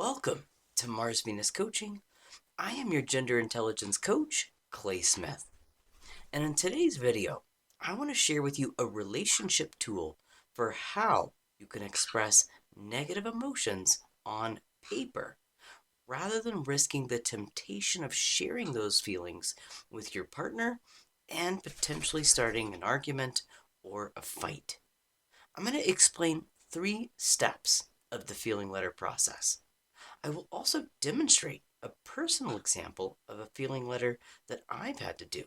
Welcome to Mars Venus Coaching. I am your gender intelligence coach, Clay Smith. And in today's video, I want to share with you a relationship tool for how you can express negative emotions on paper rather than risking the temptation of sharing those feelings with your partner and potentially starting an argument or a fight. I'm going to explain 3 steps of the feeling letter process. I will also demonstrate a personal example of a feeling letter that I've had to do.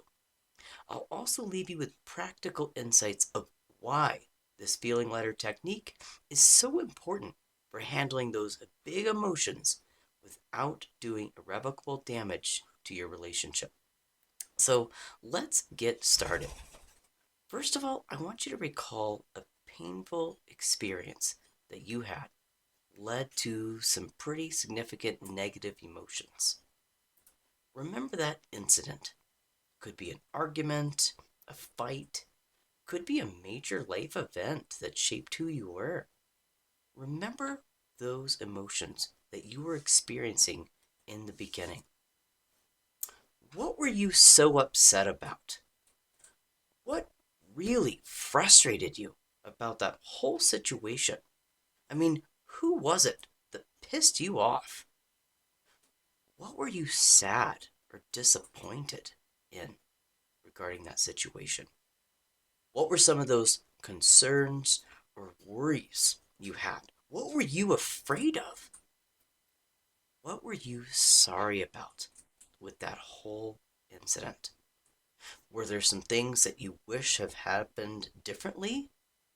I'll also leave you with practical insights of why this feeling letter technique is so important for handling those big emotions without doing irrevocable damage to your relationship. So let's get started. First of all, I want you to recall a painful experience that you had led to some pretty significant negative emotions. Remember that incident. Could be an argument, a fight, could be a major life event that shaped who you were. Remember those emotions that you were experiencing in the beginning. What were you so upset about? What really frustrated you about that whole situation? I mean, who was it that pissed you off? What were you sad or disappointed in regarding that situation? What were some of those concerns or worries you had? What were you afraid of? What were you sorry about with that whole incident? Were there some things that you wish have happened differently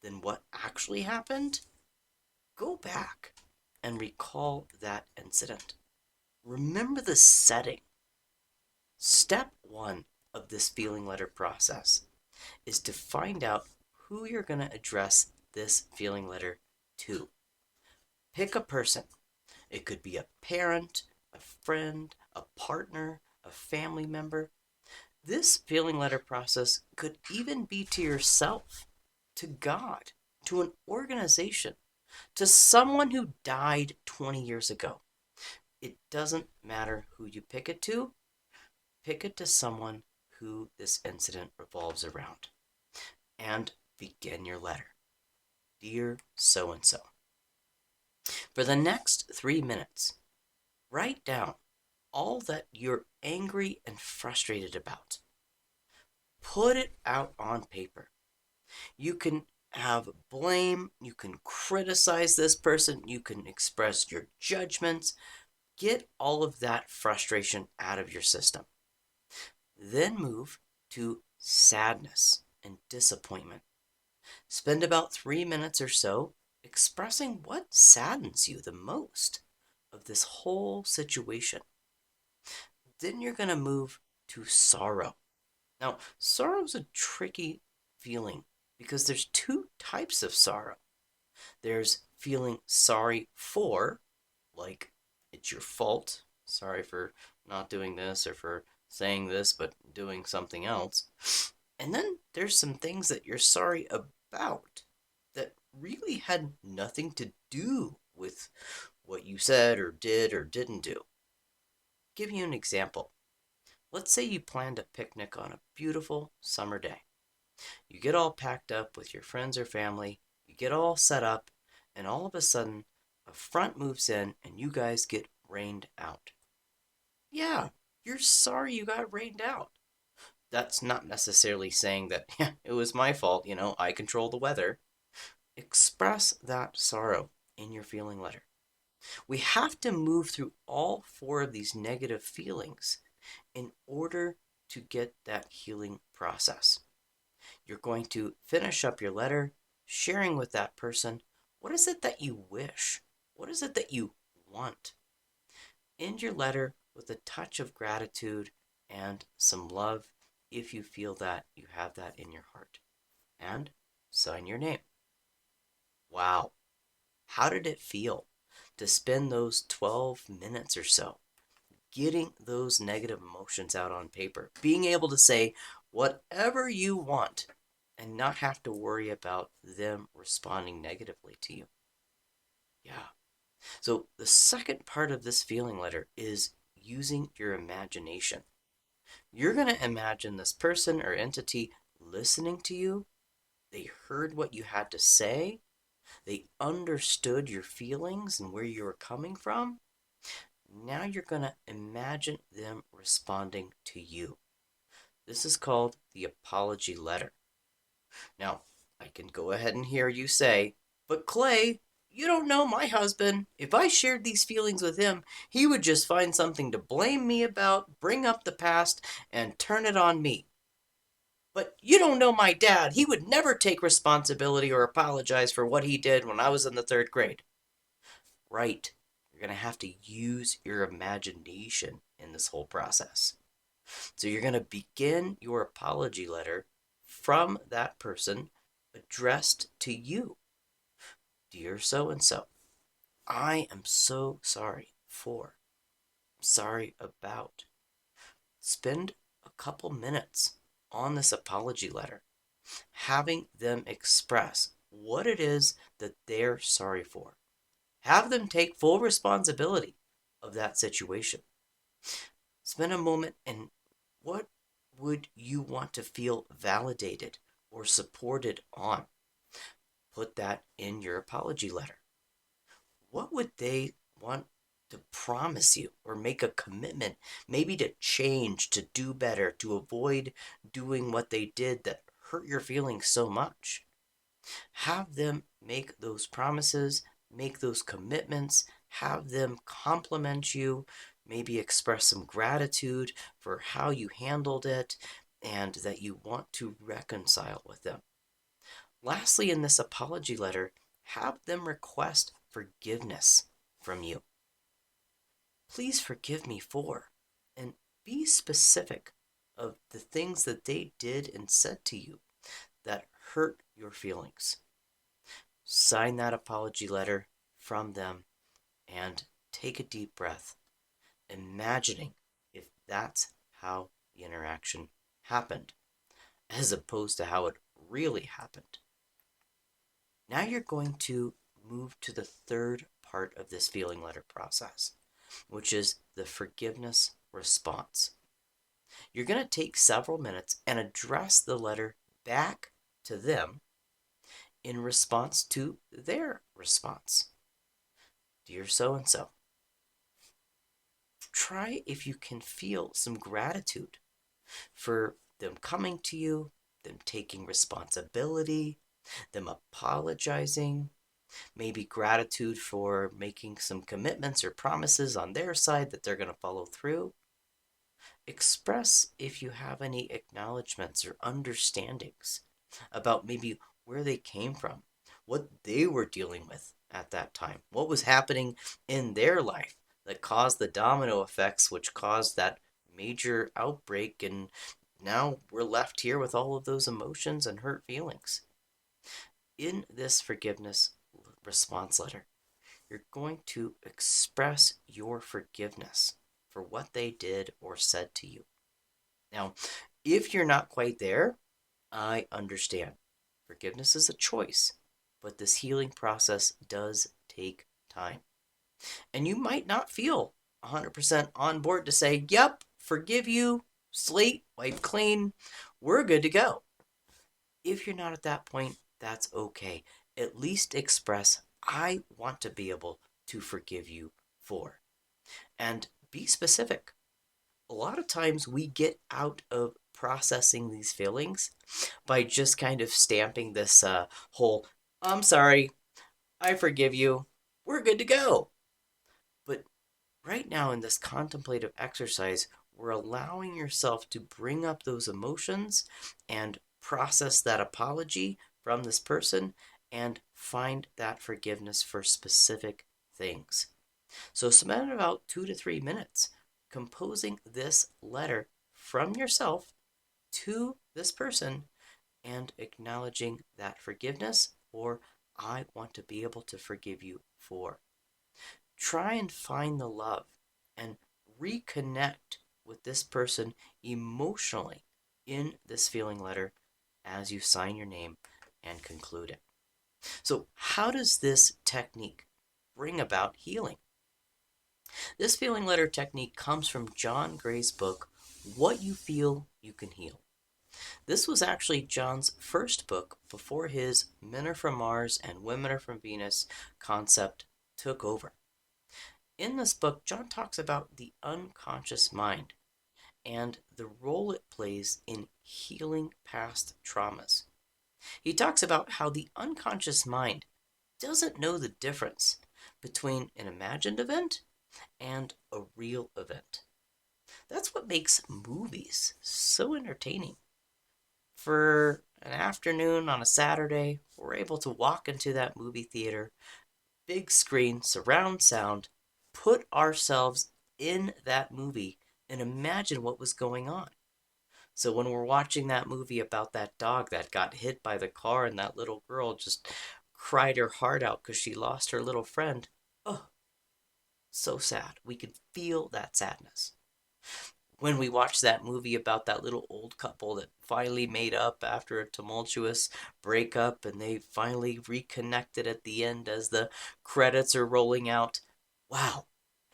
than what actually happened? Go back and recall that incident. Remember the setting. Step 1 of this feeling letter process is to find out who you're going to address this feeling letter to. Pick a person. It could be a parent, a friend, a partner, a family member. This feeling letter process could even be to yourself, to God, to an organization, to someone who died 20 years ago. It doesn't matter who you pick it to. Pick it to someone who this incident revolves around. And begin your letter. Dear so and so. For the next 3 minutes, write down all that you're angry and frustrated about. Put it out on paper. You can have blame, you can criticize this person, you can express your judgments. Get all of that frustration out of your system. Then move to sadness and disappointment. Spend about 3 minutes or so expressing what saddens you the most of this whole situation. Then you're going to move to sorrow. Now, sorrow is a tricky feeling because there's 2 types of sorrow. There's feeling sorry for, like it's your fault, sorry for not doing this or for saying this but doing something else. And then there's some things that you're sorry about that really had nothing to do with what you said or did or didn't do. Give you an example. Let's say you planned a picnic on a beautiful summer day. You get all packed up with your friends or family, you get all set up, and all of a sudden, a front moves in and you guys get rained out. Yeah, you're sorry you got rained out. That's not necessarily saying that, yeah, it was my fault, I control the weather. Express that sorrow in your feeling letter. We have to move through all 4 of these negative feelings in order to get that healing process. You're going to finish up your letter sharing with that person what is it that you wish? What is it that you want? End your letter with a touch of gratitude and some love if you feel that you have that in your heart. And sign your name. Wow. How did it feel to spend those 12 minutes or so getting those negative emotions out on paper? Being able to say whatever you want and not have to worry about them responding negatively to you. Yeah. So, the second part of this feeling letter is using your imagination. You're going to imagine this person or entity listening to you. They heard what you had to say. They understood your feelings and where you were coming from. Now you're going to imagine them responding to you. This is called the apology letter. Now, I can go ahead and hear you say, "But Clay, you don't know my husband. If I shared these feelings with him, he would just find something to blame me about, bring up the past, and turn it on me. But you don't know my dad. He would never take responsibility or apologize for what he did when I was in the third grade." Right. You're going to have to use your imagination in this whole process. So you're going to begin your apology letter from that person addressed to you. "Dear so and so, I am so sorry for, sorry about." Spend a couple minutes on this apology letter, having them express what it is that they're sorry for. Have them take full responsibility of that situation. Spend a moment and what would you want to feel validated or supported on? Put that in your apology letter. What would they want to promise you or make a commitment, maybe to change, to do better, to avoid doing what they did that hurt your feelings so much? Have them make those promises, make those commitments, have them compliment you, maybe express some gratitude for how you handled it, and that you want to reconcile with them. Lastly, in this apology letter, have them request forgiveness from you. "Please forgive me for," and be specific of the things that they did and said to you that hurt your feelings. Sign that apology letter from them and take a deep breath, imagining if that's how the interaction happened, as opposed to how it really happened. Now you're going to move to the third part of this feeling letter process, which is the forgiveness response. You're going to take several minutes and address the letter back to them in response to their response. "Dear so and so," try if you can feel some gratitude for them coming to you, them taking responsibility, them apologizing, maybe gratitude for making some commitments or promises on their side that they're going to follow through. Express if you have any acknowledgments or understandings about maybe where they came from, what they were dealing with at that time, what was happening in their life that caused the domino effects, which caused that major outbreak. And now we're left here with all of those emotions and hurt feelings. In this forgiveness response letter, you're going to express your forgiveness for what they did or said to you. Now, if you're not quite there, I understand. Forgiveness is a choice, but this healing process does take time. And you might not feel 100% on board to say, "Yep, forgive you, slate, wipe clean, we're good to go." If you're not at that point, that's okay. At least express, "I want to be able to forgive you for." And be specific. A lot of times we get out of processing these feelings by just kind of stamping this whole, "I'm sorry, I forgive you, we're good to go." But right now in this contemplative exercise, we're allowing yourself to bring up those emotions and process that apology from this person and find that forgiveness for specific things. So spend about 2 to 3 minutes composing this letter from yourself to this person and acknowledging that forgiveness or "I want to be able to forgive you for." Try and find the love and reconnect with this person emotionally in this feeling letter as you sign your name and conclude it. So, how does this technique bring about healing. This feeling letter technique comes from John Gray's book, What You Feel, You Can Heal. This was actually John's first book before his Men Are From Mars and Women Are From Venus concept took over. In this book, John talks about the unconscious mind and the role it plays in healing past traumas. He talks about how the unconscious mind doesn't know the difference between an imagined event and a real event. That's what makes movies so entertaining. For an afternoon on a Saturday, we're able to walk into that movie theater, big screen, surround sound, put ourselves in that movie and imagine what was going on. So when we're watching that movie about that dog that got hit by the car and that little girl just cried her heart out because she lost her little friend, oh, so sad. We can feel that sadness. When we watch that movie about that little old couple that finally made up after a tumultuous breakup and they finally reconnected at the end as the credits are rolling out, wow,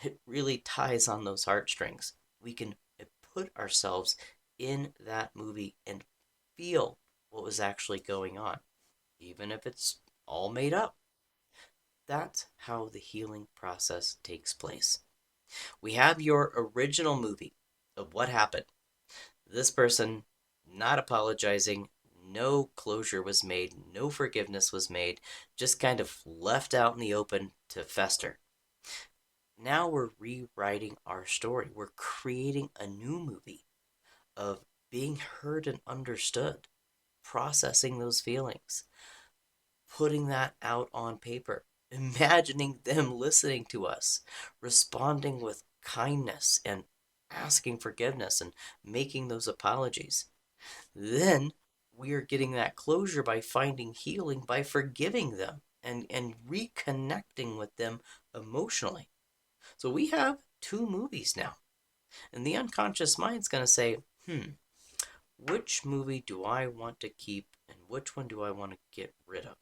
it really ties on those heartstrings. We can put ourselves in that movie and feel what was actually going on, even if it's all made up. That's how the healing process takes place. We have your original movie of what happened. This person not apologizing, no closure was made, no forgiveness was made, just kind of left out in the open to fester. Now we're rewriting our story. We're creating a new movie of being heard and understood, processing those feelings, putting that out on paper, imagining them listening to us, responding with kindness and asking forgiveness and making those apologies. Then we are getting that closure by finding healing by forgiving them and reconnecting with them emotionally. So we have two movies now. And the unconscious mind's going to say, which movie do I want to keep and which one do I want to get rid of?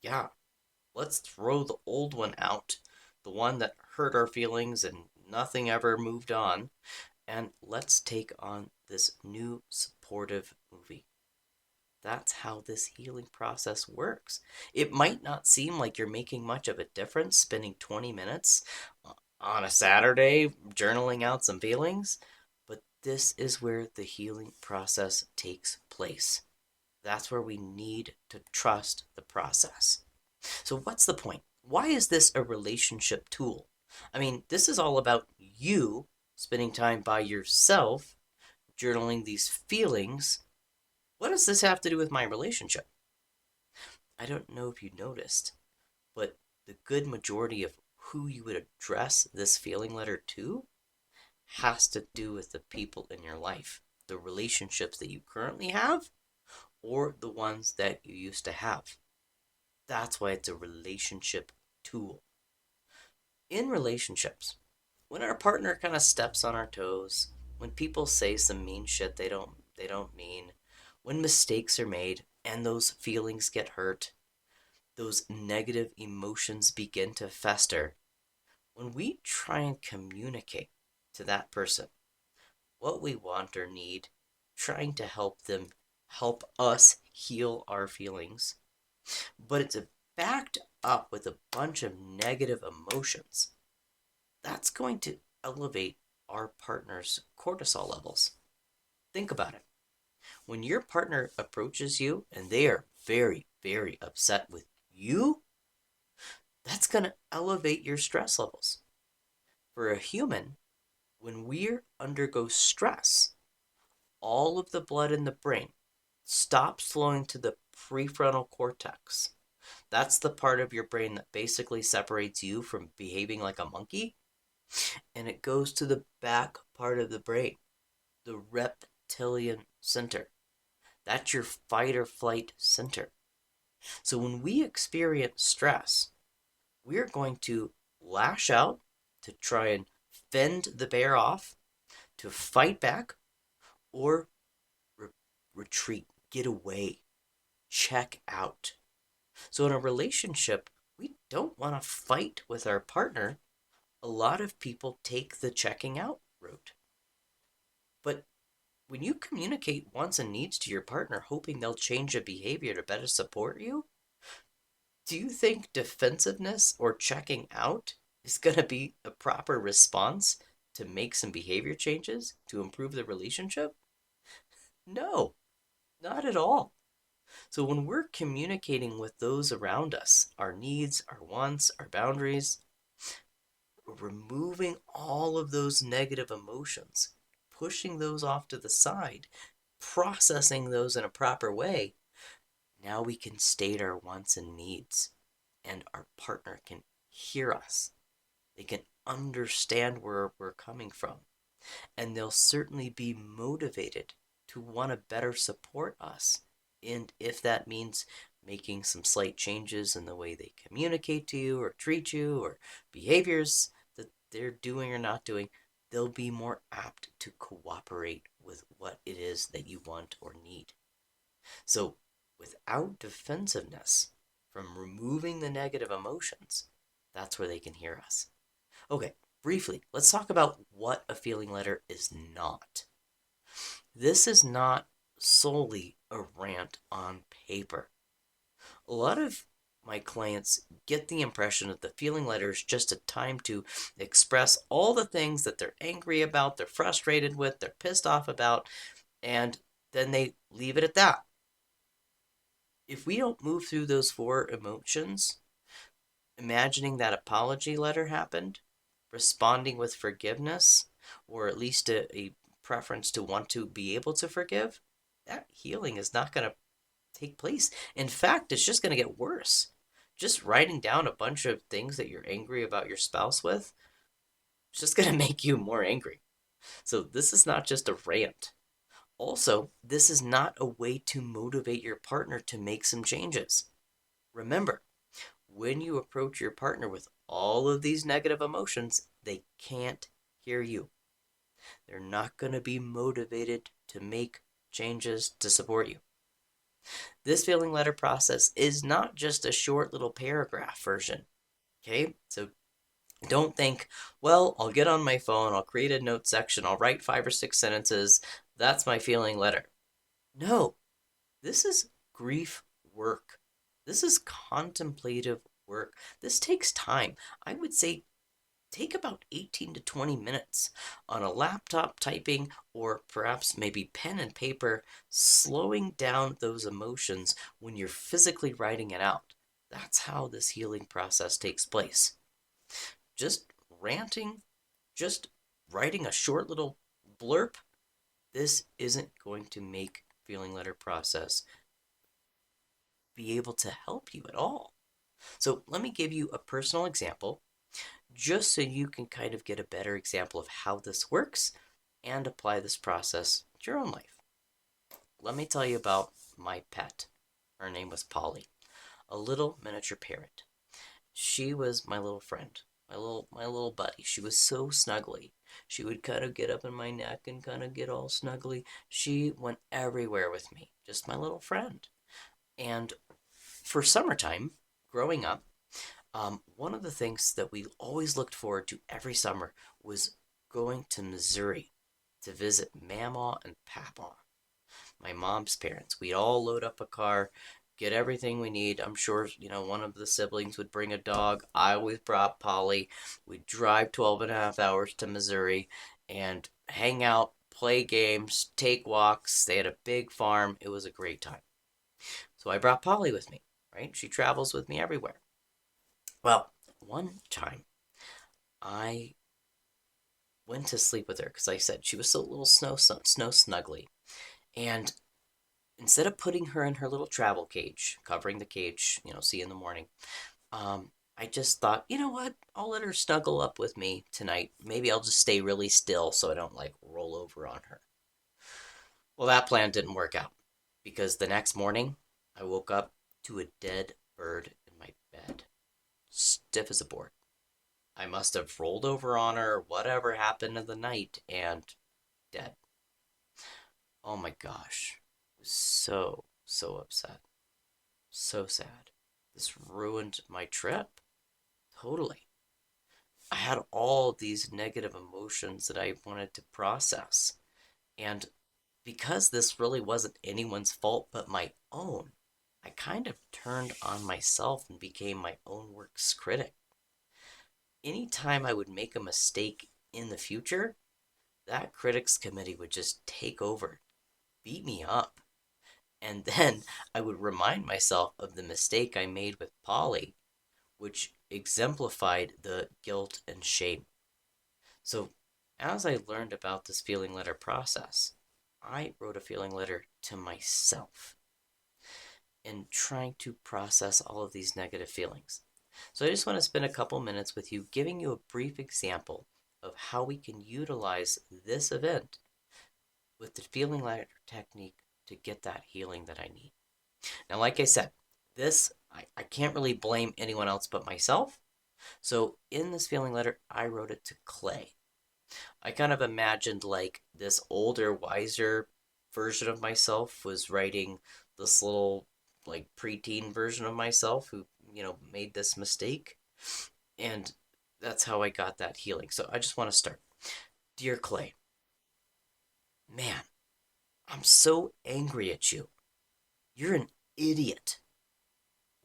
Yeah, let's throw the old one out, the one that hurt our feelings and nothing ever moved on, and let's take on this new supportive movie. That's how this healing process works. It might not seem like you're making much of a difference spending 20 minutes on a Saturday journaling out some feelings, but this is where the healing process takes place. That's where we need to trust the process. So, what's the point? Why is this a relationship tool? I mean, this is all about you spending time by yourself, journaling these feelings. What does this have to do with my relationship? I don't know if you noticed, but the good majority of who you would address this feeling letter to has to do with the people in your life, the relationships that you currently have, or the ones that you used to have. That's why it's a relationship tool. In relationships, when our partner kind of steps on our toes, when people say some mean shit they don't mean, when mistakes are made and those feelings get hurt, those negative emotions begin to fester, when we try and communicate to that person what we want or need, trying to help them help us heal our feelings, but it's backed up with a bunch of negative emotions, that's going to elevate our partner's cortisol levels. Think about it. When your partner approaches you and they are very, very upset with you, that's going to elevate your stress levels. For a human, when we undergo stress, all of the blood in the brain stops flowing to the prefrontal cortex. That's the part of your brain that basically separates you from behaving like a monkey. And it goes to the back part of the brain, the reptilian center. That's your fight or flight center. So when we experience stress, we're going to lash out to try and fend the bear off, to fight back, or retreat, get away, check out. So in a relationship, We don't want to fight with our partner. A lot of people take the checking out route. But when you communicate wants and needs to your partner, hoping they'll change a behavior to better support you, do you think defensiveness or checking out is going to be a proper response to make some behavior changes to improve the relationship? No, not at all. So when we're communicating with those around us, our needs, our wants, our boundaries, removing all of those negative emotions, pushing those off to the side, processing those in a proper way, now we can state our wants and needs, and our partner can hear us. They can understand where we're coming from, and they'll certainly be motivated to want to better support us. And if that means making some slight changes in the way they communicate to you or treat you or behaviors that they're doing or not doing, they'll be more apt to cooperate with what it is that you want or need. So, without defensiveness, from removing the negative emotions, that's where they can hear us. Okay, briefly, let's talk about what a feeling letter is not. This is not solely a rant on paper. A lot of my clients get the impression that the feeling letter is just a time to express all the things that they're angry about, they're frustrated with, they're pissed off about, and then they leave it at that. If we don't move through those four emotions, imagining that apology letter happened, responding with forgiveness, or at least a preference to want to be able to forgive, that healing is not going to take place. In fact, it's just going to get worse. Just writing down a bunch of things that you're angry about your spouse with, it's just going to make you more angry. So, this is not just a rant. Also, this is not a way to motivate your partner to make some changes. Remember, when you approach your partner with all of these negative emotions, they can't hear you. They're not going to be motivated to make changes to support you. This feeling letter process is not just a short little paragraph version. Okay, so don't think, well, I'll get on my phone, I'll create a note section, I'll write 5 or 6 sentences. That's my feeling letter. No, this is grief work. This is contemplative work. This takes time. I would say take about 18 to 20 minutes on a laptop typing or perhaps maybe pen and paper, slowing down those emotions when you're physically writing it out. That's how this healing process takes place. Just ranting, just writing a short little blurb, this isn't going to make feeling letter process be able to help you at all. So let me give you a personal example just so you can kind of get a better example of how this works and apply this process to your own life. Let me tell you about my pet. Her name was Polly, a little miniature parrot. She was my little friend, my little buddy. She was so snuggly. She would kind of get up in my neck and kind of get all snuggly. She went everywhere with me, just my little friend. And for summertime, growing up, one of the things that we always looked forward to every summer was going to Missouri to visit Mamaw and Papaw, my mom's parents. We'd all load up a car, get everything we need. I'm sure, one of the siblings would bring a dog. I always brought Polly. We'd drive 12 and a half hours to Missouri and hang out, play games, take walks. They had a big farm. It was a great time. So I brought Polly with me, right? She travels with me everywhere. Well, one time I went to sleep with her because I said she was so little snow snuggly. And instead of putting her in her little travel cage, covering the cage, see in the morning, I just thought, you know what? I'll let her snuggle up with me tonight. Maybe I'll just stay really still so I don't like roll over on her. Well, that plan didn't work out because the next morning I woke up to a dead bird in my bed, stiff as a board. I must have rolled over on her, whatever happened in the night, and dead. Oh my gosh. I was so upset. So sad. This ruined my trip. Totally. I had all these negative emotions that I wanted to process. And because this really wasn't anyone's fault but my own, I kind of turned on myself and became my own worst critic. Anytime I would make a mistake in the future, that critics committee would just take over, beat me up. And then I would remind myself of the mistake I made with Polly, which exemplified the guilt and shame. So, as I learned about this feeling letter process, I wrote a feeling letter to myself in trying to process all of these negative feelings. So, I just want to spend a couple minutes with you giving you a brief example of how we can utilize this event with the feeling letter technique to get that healing that I need. Now, like I said, I can't really blame anyone else but myself. So, in this feeling letter, I wrote it to Clay. I kind of imagined like this older, wiser version of myself was writing this little, like, preteen version of myself who, made this mistake. And that's how I got that healing. So, I just want to start. Dear Clay, man, I'm so angry at you. You're an idiot.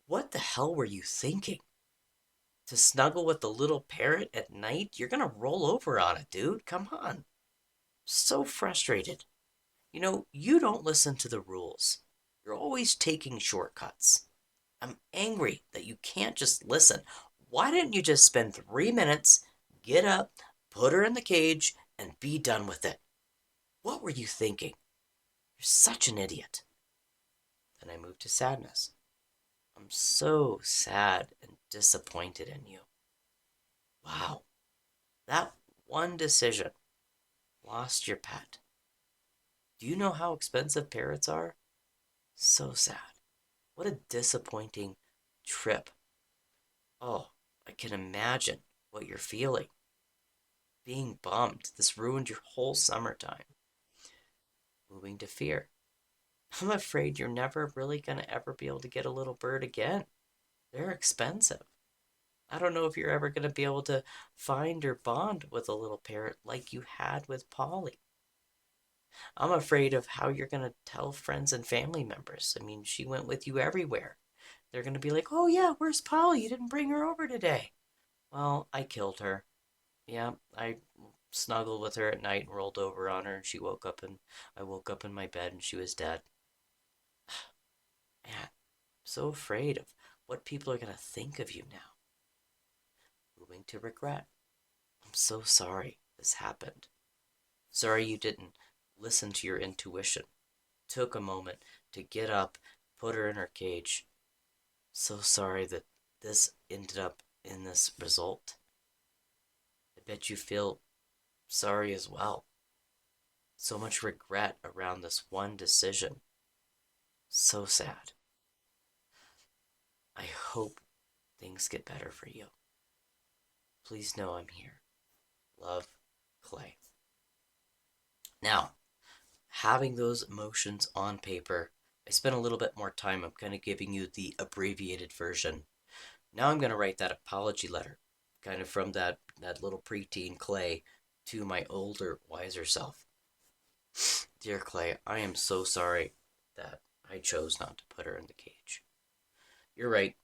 What the hell were you thinking? To snuggle with the little parrot at night? You're gonna roll over on it, dude. Come on. So frustrated. You don't listen to the rules. You're always taking shortcuts. I'm angry that you can't just listen. Why didn't you just spend 3 minutes, get up, put her in the cage, and be done with it? What were you thinking? You're such an idiot. Then I moved to sadness. I'm so sad and disappointed in you. Wow, that one decision lost your pet. Do you know how expensive parrots are? So sad. What a disappointing trip. Oh, I can imagine what you're feeling. Being bummed. This ruined your whole summertime. Moving to fear. I'm afraid you're never really going to ever be able to get a little bird again. They're expensive. I don't know if you're ever going to be able to find or bond with a little parrot like you had with Polly. I'm afraid of how you're going to tell friends and family members. I mean, she went with you everywhere. They're going to be like, oh, yeah, where's Polly? You didn't bring her over today. Well, I killed her. Yeah, I snuggled with her at night and rolled over on her, and she woke up, and I woke up in my bed, and she was dead. Man, I'm so afraid of what people are going to think of you now. Moving to regret. I'm so sorry this happened. Sorry you didn't listen to your intuition. Took a moment to get up, put her in her cage. So sorry that this ended up in this result. I bet you feel sorry as well. So much regret around this one decision. So sad. I hope things get better for you. Please know I'm here. Love, Clay. Now, having those emotions on paper, I spent a little bit more time. I'm kind of giving you the abbreviated version. Now I'm going to write that apology letter, kind of from that little preteen Clay to my older, wiser self. Dear Clay, I am so sorry that I chose not to put her in the cage. You're right.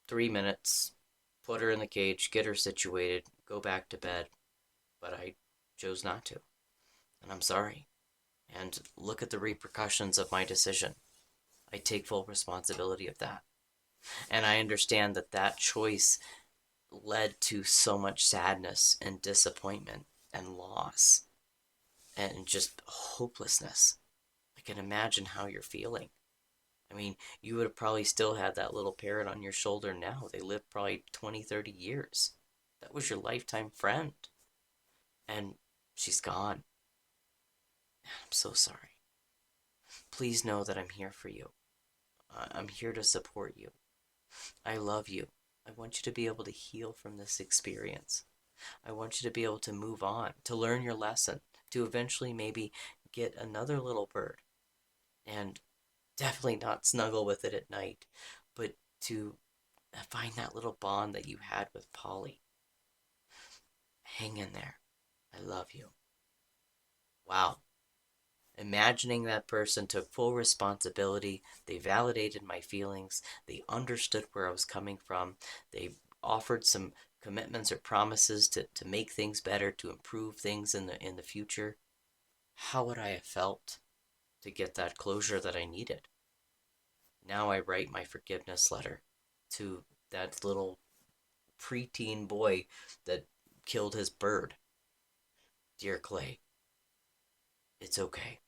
3 minutes, put her in the cage, get her situated, go back to bed. But I chose not to. And I'm sorry. And look at the repercussions of my decision. I take full responsibility of that. And I understand that that choice led to so much sadness and disappointment and loss and just hopelessness. I can imagine how you're feeling. I mean, you would have probably still had that little parrot on your shoulder now. They lived probably 20, 30 years. That was your lifetime friend. And she's gone. I'm so sorry. Please know that I'm here for you. I'm here to support you. I love you. I want you to be able to heal from this experience. I want you to be able to move on, to learn your lesson, to eventually maybe get another little bird and definitely not snuggle with it at night, but to find that little bond that you had with Polly. Hang in there. I love you. Wow. Imagining that person took full responsibility. They validated my feelings. They understood where I was coming from. They offered some commitments or promises to make things better, to improve things in the future. How would I have felt to get that closure that I needed? Now I write my forgiveness letter to that little preteen boy that killed his bird. Dear Clay, it's okay.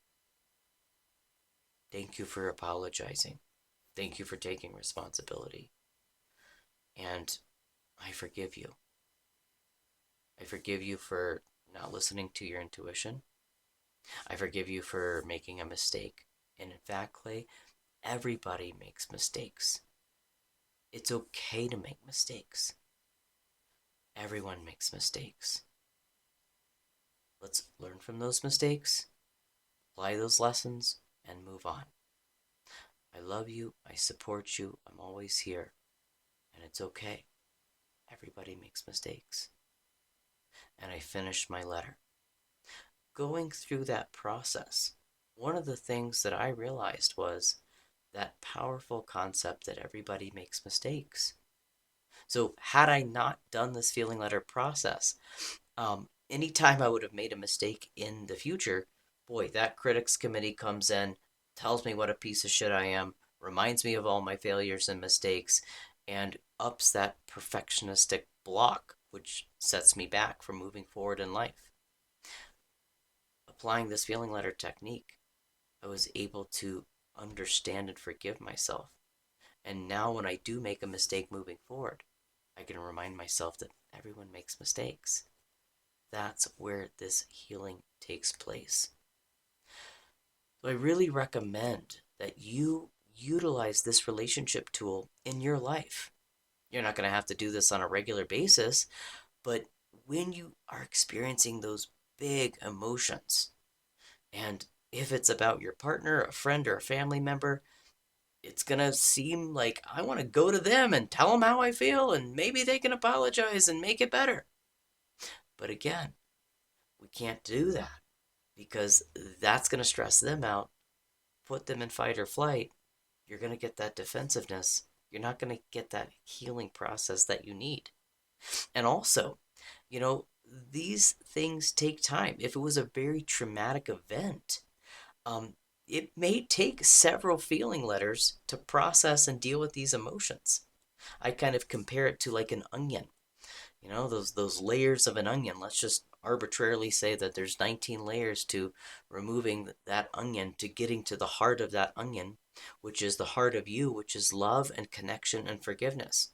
Thank you for apologizing. Thank you for taking responsibility. And I forgive you. I forgive you for not listening to your intuition. I forgive you for making a mistake. And in fact, Clay, everybody makes mistakes. It's okay to make mistakes. Everyone makes mistakes. Let's learn from those mistakes, apply those lessons, and move on. I love you. I support you. I'm always here. And it's okay. Everybody makes mistakes. And I finished my letter. Going through that process, one of the things that I realized was that powerful concept that everybody makes mistakes. So, had I not done this feeling letter process, anytime I would have made a mistake in the future, boy, that critics committee comes in, tells me what a piece of shit I am, reminds me of all my failures and mistakes, and ups that perfectionistic block, which sets me back from moving forward in life. Applying this feeling letter technique, I was able to understand and forgive myself. And now, when I do make a mistake moving forward, I can remind myself that everyone makes mistakes. That's where this healing takes place. So I really recommend that you utilize this relationship tool in your life. You're not going to have to do this on a regular basis, but when you are experiencing those big emotions, and if it's about your partner, a friend, or a family member, it's going to seem like I want to go to them and tell them how I feel, and maybe they can apologize and make it better. But again, we can't do that because that's going to stress them out, put them in fight or flight. You're going to get that defensiveness. You're not going to get that healing process that you need. And also, you know, these things take time. If it was a very traumatic event, um, it may take several feeling letters to process and deal with these emotions. I kind of compare it to like an onion. You know, those layers of an onion. Let's just arbitrarily say that there's 19 layers to removing that onion, to getting to the heart of that onion, which is the heart of you, which is love and connection and forgiveness.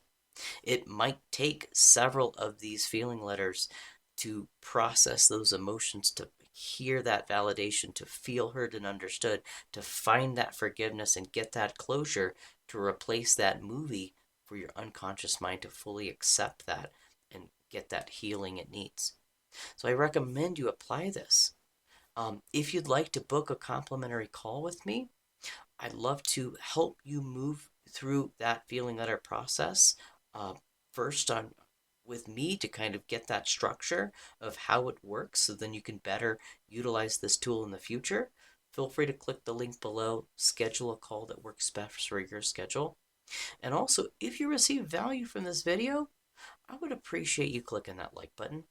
It might take several of these feeling letters to process those emotions, to hear that validation, to feel heard and understood, to find that forgiveness and get that closure, to replace that movie for your unconscious mind to fully accept that and get that healing it needs. So I recommend you apply this. If you'd like to book a complimentary call with me, I'd love to help you move through that feeling letter process. Uh, first on with me to kind of get that structure of how it works so then you can better utilize this tool in the future. Feel free to click the link below, schedule a call that works best for your schedule. And also, if you receive value from this video, I would appreciate you clicking that like button.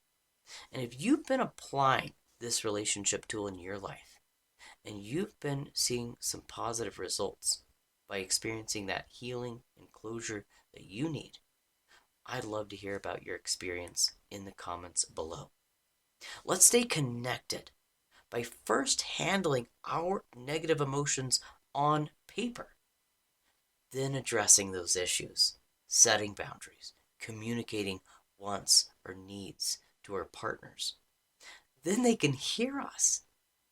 And if you've been applying this relationship tool in your life, and you've been seeing some positive results by experiencing that healing and closure that you need, I'd love to hear about your experience in the comments below. Let's stay connected by first handling our negative emotions on paper, then addressing those issues, setting boundaries, communicating wants or needs to our partners. Then they can hear us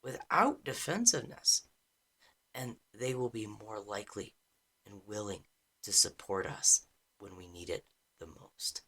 without defensiveness, and they will be more likely and willing to support us when we need it the most.